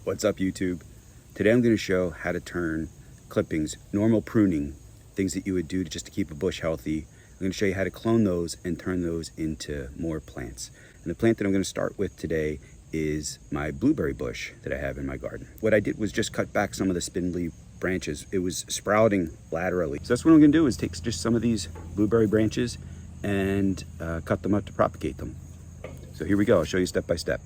What's up, YouTube? Today I'm going to show how to turn clippings, normal pruning, things that you would do just to keep a bush healthy. I'm going to show you how to clone those and turn those into more plants. And the plant that I'm going to start with today is my blueberry bush that I have in my garden. What I did was just cut back some of the spindly branches. It was sprouting laterally. So that's what I'm going to do is take just some of these blueberry branches and cut them up to propagate them. So here we go. I'll show you step by step.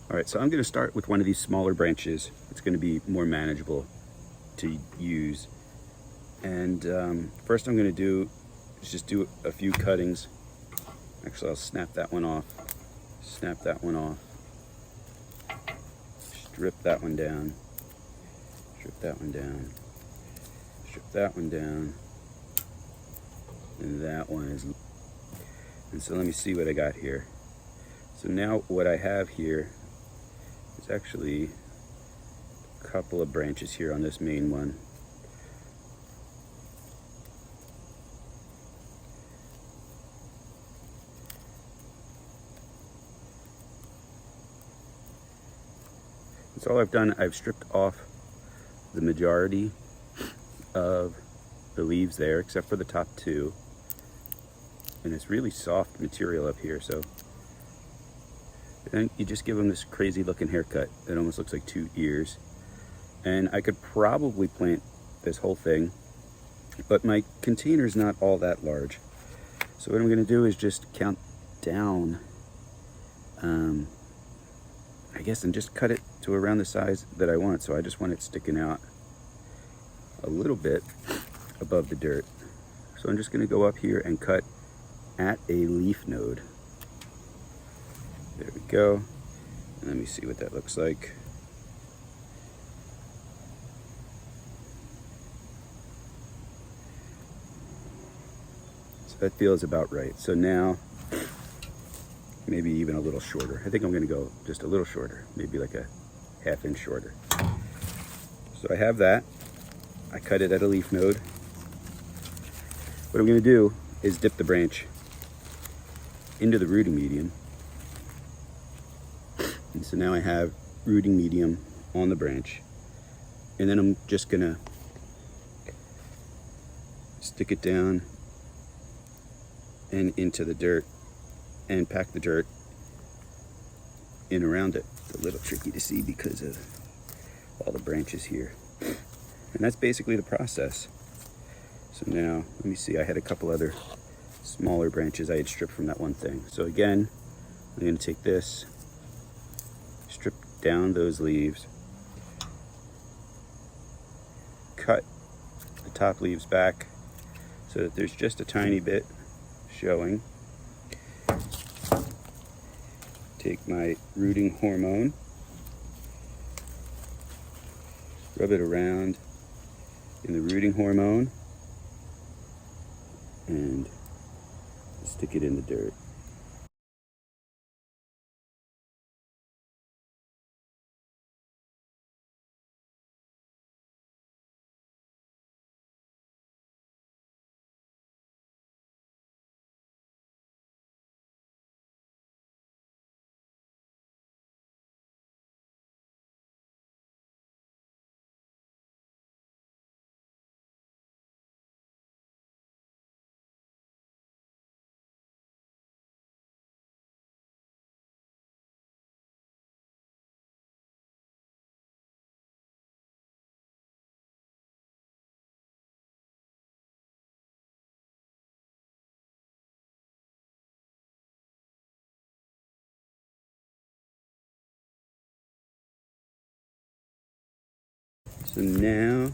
All right, so I'm going to start with one of these smaller branches. It's going to be more manageable to use. And first I'm going to do is just do a few cuttings. Actually, I'll snap that one off. Snap that one off. Strip that one down. Strip that one down. Strip that one down. And that one is... And so let me see what I got here. So now what I have here is actually a couple of branches here on this main one. That's all I've done. I've stripped off the majority of the leaves there, except for the top two. And it's really soft material up here, so then you just give them this crazy looking haircut. It almost looks like two ears. And I could probably plant this whole thing, but my container is not all that large. So what I'm gonna do is just count down, I guess, and just cut it to around the size that I want. So I just want it sticking out a little bit above the dirt. So I'm just gonna go up here and cut at a leaf node. There we go. And let me see what that looks like. So that feels about right. So now, maybe even a little shorter. I think I'm gonna go just a little shorter, maybe like a ½ inch shorter. So I have that. I cut it at a leaf node. What I'm gonna do is dip the branch into the rooting medium. And so now I have rooting medium on the branch. And then I'm just gonna stick it down and into the dirt and pack the dirt in around it. It's a little tricky to see because of all the branches here. And that's basically the process. So now, let me see, I had a couple other smaller branches I had stripped from that one thing. So again, I'm gonna take this, strip down those leaves, cut the top leaves back so that there's just a tiny bit showing. Take my rooting hormone, rub it around in the rooting hormone, and stick it in the dirt. So now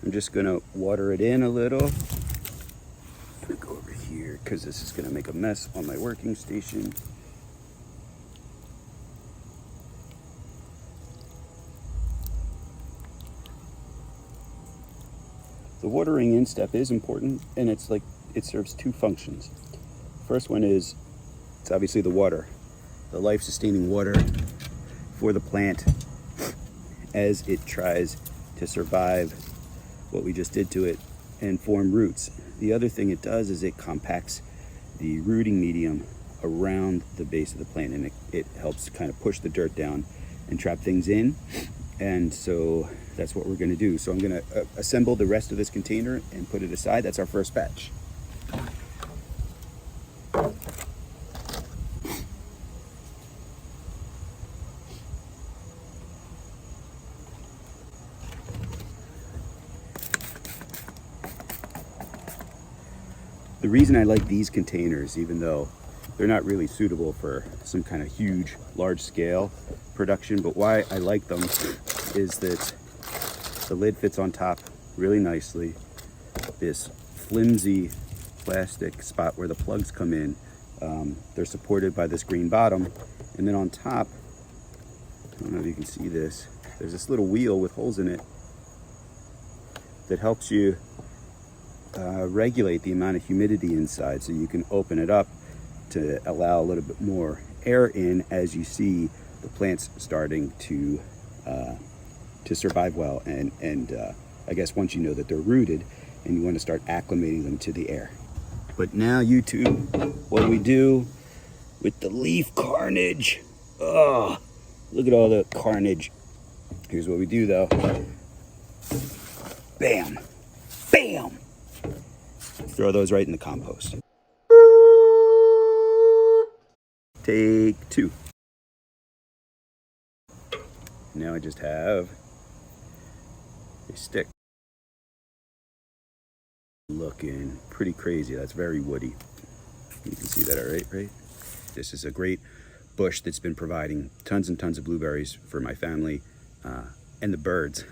I'm just gonna water it in a little. I'm gonna go over here because this is gonna make a mess on my working station. The watering in step is important, and it's like it serves two functions. First one is it's obviously the water, the life-sustaining water for the plant as it tries to survive what we just did to it and form roots. The other thing it does is it compacts the rooting medium around the base of the plant, and it helps kind of push the dirt down and trap things in. And so that's what we're going to do. So I'm going to assemble the rest of this container and put it aside. That's our first batch. The reason I like these containers, even though they're not really suitable for some kind of huge, large scale production, but why I like them is that the lid fits on top really nicely. This flimsy plastic spot where the plugs come in, they're supported by this green bottom. And then on top, I don't know if you can see this, there's this little wheel with holes in it that helps you regulate the amount of humidity inside, so you can open it up to allow a little bit more air in as you see the plants starting to survive well, and I guess once you know that they're rooted and you want to start acclimating them to the air. But now YouTube, what do we do with the leaf carnage? Oh, look at all the carnage. Here's what we do though. Bam, bam. Throw those right in the compost. Take two. Now I just have a stick. Looking pretty crazy. That's very woody. You can see that all right, right? This is a great bush that's been providing tons and tons of blueberries for my family and the birds.